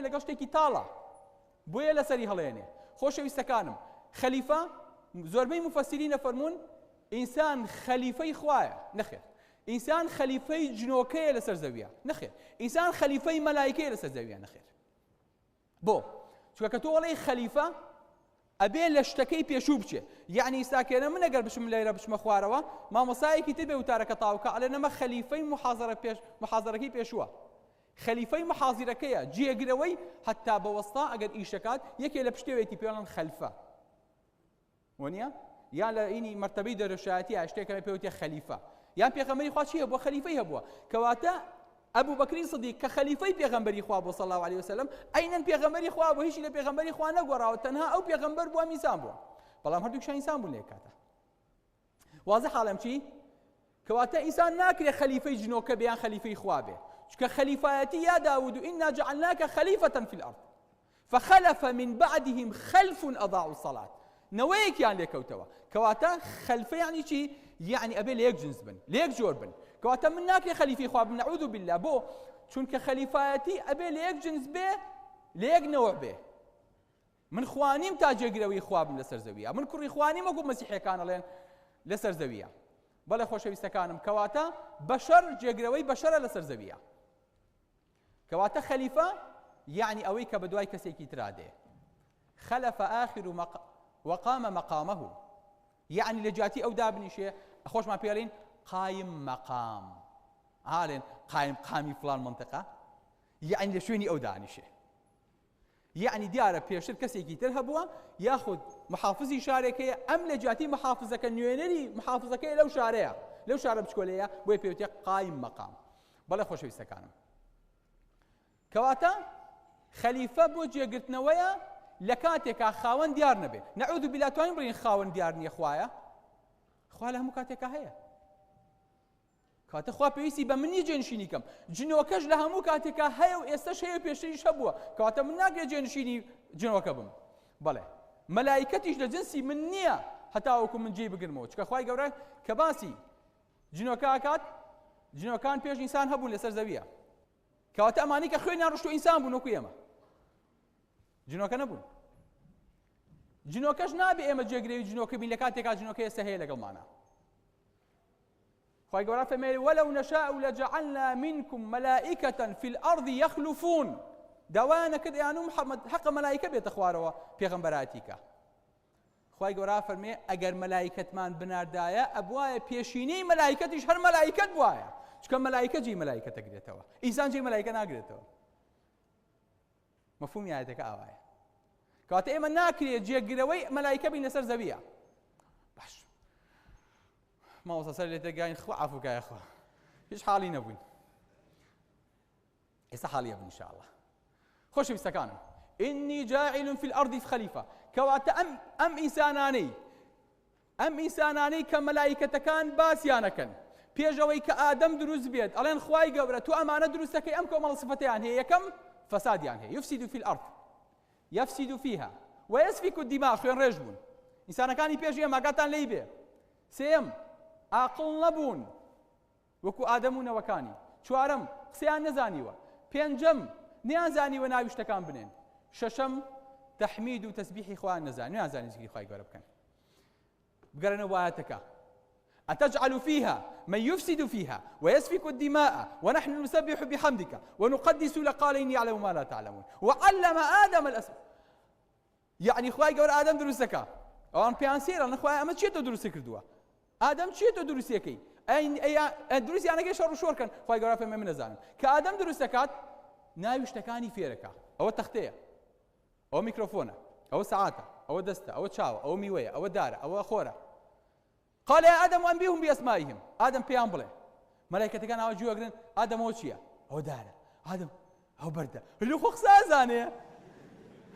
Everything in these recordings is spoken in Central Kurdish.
لەگەڵ شتێکی تاڵە بۆیە لەسەری هەڵێنێ. خۆشەویستەکانم، خەلیفە زۆربەی مفەسیرینە فەرموون ئینسان خەلیفەی خوایە، نەخێر. ئینسان خەلیفەی جنۆکەیە لەسەر زەویە، نەخێر. ئینسان خەلیفەی مەلایکەیە لەسەر زەویە، نەخێر. بۆ چونکە کە تۆ وەڵێی خەلیفە ئەبێ لە شتەکەی پێشوو بچێ. یعنی ئیساکێنە من ئەگەر بچم لێرە بچمە خوارەوە مامۆسایەکی تر بێ وتارەکە تاوکە ئەڵێ نەمە خەلیفەی محاضەرەکەی پێشووە، خەلیفەی محاضرەکەیە، جێگرەوەی هەتا بەوەستا ئەگەر ئیشەکات یەکێ لە پشتێوێتی پێڵەن خەلیفە وەنیە، یان لە ئینی مەرتەبەی دەرەشایەتی شتێکە پێوتێ خەلیفە، یان پێغەمبەری خوا چی هەبووە؟ خەلیفەی هەبووە. کەواتە ئەبوو بەکری سدیق کە خەلیفەی پێغەمبەری خوا بوو صلی الله علیه وسلم، ئەینەن پێغەمبەری خوا بوو، هیچی لە پێغەمبەری خوا نەگۆڕاوە، تەنها ئەو پێغەمبەر بووە میسان بووە، بەڵام هەردووکشان ئینسان بوون لێ کاتە. واضح حاڵم چی؟ کەواتە ئینسان ناکرێ خەلیفەی جنۆکە بێ یان خەلیفەی خوا بێ، چونکە خەلیفایەتی یا داود ئینا جعلناک خەلیفەة فی الأرض فخلف من بعدهم خلف أضاعوا الصلاة، نەوەیەکیان لێکەوتەوە. کەواتە خەلفە یعنی چی؟ یعنی ئەبێ لە یەک جنس بن، لە یەک جۆر بن. کەواتە من ناکرێ خەلیفەی خوا بم، نەعوذ بالله. بۆ چونکە خەلیفایەتی ئەبێ لە یەک جنس بێ، لە یەک نەوع بێ. من خوانیم تا جێگرەوەی خوا بم لەسەر زەویە، من کوڕی خوانیم وەکو مەسیحیەکان ئەڵێن لەسەر زەویە. بەڵێ خۆشەویستەکانم، کەواتە بەشەر جێگرەوەی بەشەرە لەسەر زەویە. کەواتە خەلیفە یعنی ئەوەی کە بەدوای کەسێکی ترا دێ. خەلەفە ئاخر وقام مقامه، یعنی لە جاتی ئەو دابنیشێ. خۆشمان پێڵین قایم مەقام، ئاڵێن قایم قامی فلان منطقە، یعنی لە شوێنی ئەو دانیشێ. یعنی دیارە پێشتر کەسێکی تر هەبووە، یاخود محافزی شارێکەیە، ئەم لە جاتی محافزەکە نوێنەری محافزەکەی لەو شارەیە، لەو شارە بچکۆلەیە، بۆیە پێوتێ قایم مەقام. بەڵێ خۆشەویستەکانم، کەواتە خەلیفە بۆ جێگرتنەوەیە لە کاتێکا خاوەن دیار نەبێ. نەعوذ بالله توانین بڵین خاوەن دیار نییە خوایە؟ خوا لە هەموو کاتێکا هەیە. کاتە خوا پێویستی بە منی جێنشینی کەم. جنۆکەش لە هەموو کاتێکا هەیە و ئێستاش هەیە، پێشتریش هەبووە. کەواتە من ناکرێت جێنشینی جنۆکە بم. بەڵێ مەلایکەتیش لە جنسی من نییە هەتاوەکو من جێ بگرمەوە، چونکە خوای گەورە کە باسی جنۆکە ئاکات، جنۆکان پێش ئینسان هەبوون لەسەر زەویە. کەواتە ئەمانی کە خوێنیان ڕشت و ئینسان بوون وەکو ئێمە، جنۆکە نەبوون. جنۆکەش نابێ ئێمە جێگرەوی جنۆکە بین لە کاتێکا جنۆکە ئێستا هەیە لەگەڵمانە. خوای گەورە فەرمێ وەلەو نەشاء لەجەعەلنا منکم مەلائکەة فی الأرض یەخلوفون، داوایان نەکرد ئێیان و محەممەد حەقە مەلایکە بێتە خوارەوە پێغەمبەرایەتیکە. خوای گەورە فەرمێ ئەگەر مەلایکەتمان بناردایە ئەبوایە پێشینەی مەلایکەتیش هەر مەلایکەت بوایە، چونکە مەلایکە جێی مەلایکە دەگرێتەوە، ئینسان جێی مەلایکە ناگرێتەوە. مەفهومی ئایەتەکە ئاوایە. کەواتە ئێمە ناکرێت جێگرەوەی مەلایکە بین لەسەر زەویە. باش ماوەستا سەر لێ تێگەین، خوا عەفوکایە خوا، هیچ حاڵی نەبووین، ئێستا حاڵیە بن ئینشاءالله. خۆشەویستەکانم، ئینی جاعیل فی الأرض خەلیفە، کەواتە ئەم ئینسانانەی کە مەلایکەتەکان باسییانەکەن پێشەوەی کە ئادەم دروست بێت، ئەڵێن خوای گەورە تو ئەمانە دروستەکەی، ئەم کۆمەڵە سفەتەیان هەیە. یەکەم فەسادیان هەیە، یفسد فی الأرض يفسد فيها ويسفك الدماء، خوێن ڕێژ بوون. ئینسانەکانی پێش ئێمە ئاگاتان لێی بێ. سێم عاقڵ نەبوون وەکو ئادەم و نەوەکانی. چوارەم قسەیان نەزانیوە. پێنجەم نەیانزانیوە ناوی شتەکان بنێن. شەشەم تەحمید و تەسبیحی خوا نەیانزانی زیکری خوای گەورە بکەن. بگەڕێنەوە بۆ ئایەتەکە. أتجعل فيها من يفسد فيها ويسفك الدماء ونحن نسبح بحمدك ونقدس لك قال إني أعلم ما لا تعلمون وعلم آدم الأسماء. يعني خواي قول آدم دروسك أو أن بيانسير أنا خواي أما تشيتو دروسك كردوا آدم تشيتو دروسيكي أي دروسي أنا كيش شر كان خواي قول فهم من الزانم كآدم دروسكات ناويش تكاني فيركا أو تختية أو ميكروفونة أو ساعته أو دستة أو تشاو أو ميوية أو دارة أو خورة. قال يا آدم أنبئهم بأسمائهم. آدم بيان بڵێ مەلایکەتەکان ئاوا جوێ ئەگرن ئادەم ئەوە چییە؟ ئەوە دارە، ئادەم ئەو بەردە، هەلو خۆ قسە ئازانێ،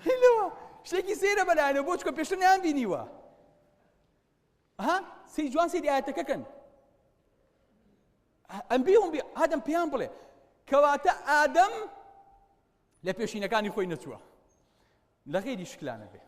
هەلووە شتێکی سەیرە بەلایەنەوە بۆ چکە پێشتر نەیان بینیوە. سەی جوان سەیری ئایەتەکەکەن. ئەنبئهم ئادەم پێیان بڵێ، کەواتە ئادەم لە پێشینەکانی خۆی نەچووە، لە غێری شکلانە بێ.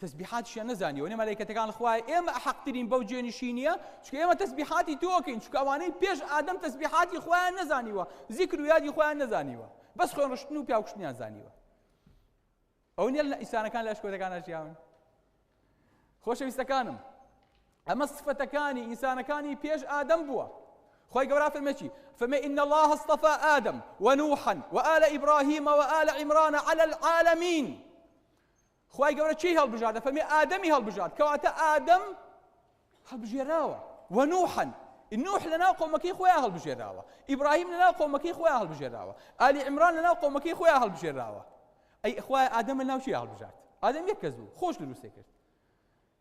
تەسبیحاتیشیان نەزانیوە نێ مەلایکەتەکان خوای ئێمە ئەحەقترین بەو جێنشینیە چونکە ئێمە تەسبیحاتی تۆکەین چونکە ئەوانەی پێش ئادەم تەسبیحاتی خۆیان نەزانیوە زیکر و یادی خۆیان نەزانیوە بەس خوێن ڕشتن و پیاوکشتنیان زانیوە ئەو نیە ئینسانەکان لە ئەشکۆتەکان ژیاون خۆشەویستەکانم ئەمە صفەتەکانی ئینسانەکانی پێش ئادەم بووە خوای گەورە فەرمێکی فەرمێ إن الله اصطفى آدم ونوحا وآل إبراهيم وآل عمران على العالمين خوای گەورە چی هەڵبژاردە فەرمێ ئادەمی هەڵبژارد کەواتە ئادەم هەڵبژێراوە ونوحا نوح لەناو قۆمەکەی خۆیان هەڵبژێراوە ئیبراهیم لەناو قۆمەکەی خۆیان هەڵبژێراوە ئالی عیمران لەناو قۆمەکەی خۆیان هەڵبژێراوە ئەی خوای ئادەم لەناو چی هەڵبژارد ئادەم یەک کەس بوو خۆش دروستێ کرد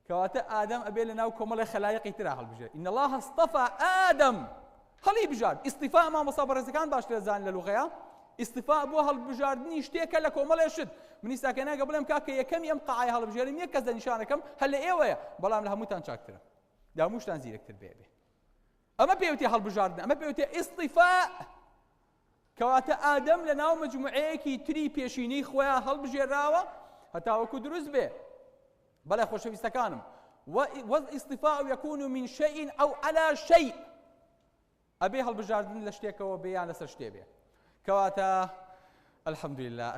کەواتە ئادەم ئەبێ لەناو کۆمەڵی خەلایقی ترا هەڵبژێر إن الله اصطفى آدم هەڵی بژارد ئیستیفا مامۆستا بەڕێزەکان باشترە زان لە لوغەیە ئیستیفا بۆ هەڵبژاردنی شتێکە لە کۆمەڵێ شت منی ساکەناگە بڵێم کاکە یەکەمی ئەم قاعای هەڵبژێرم یەک کەس دەنیشانەکەم هەر لە ئێوەیە بەڵام لە هەمووتان چاکترە لە هەمووشتان زیرەکتر بێ ئەمە پێوتێ هەڵبژاردن ئەمە پێوتێ ئیستیفا کەواتە ئادەم لە ناو مەجموعەیەکی تری پێشینەی خۆیان هەڵبژێراوە هەتا وەکو دروست بێ بەڵێ خۆشەویستەکانم والاستفاء يكون من شيء أو على شيء أبي هالبجاردن لشتيك وبيان لسر شتي بيه كواتا الحمد لله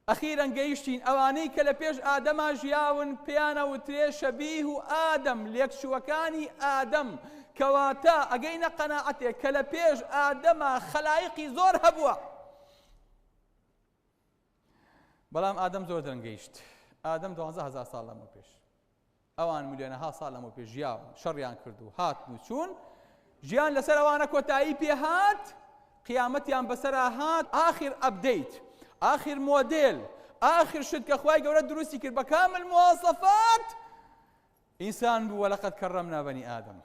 أخيرا جيشتين أواني كلبيش آدم جياون بيانا وتري شبيه آدم ليكشوكاني آدم كواتا أجينا قناعتي كلبيش آدم خلايقي زور هبوا بلام آدم زور درنجيشت آدم 12,000 ساڵ لەمە پێش ئەوان ملیۆنەها ساڵ لەمە پێش ژیاون شەڕیان کردو هاتن و چوون ژیان لەسەر ئەوانە کۆتایی پێ هات قیامەتیان بەسەرا هات آخر ئەپدەیت آخر مۆدێل آخر شت کە خوای گەورە دروستی کرد بە کامل مواصفات ئینسان بوو وەلەقەد کەڕەمنا بەنی ئادەم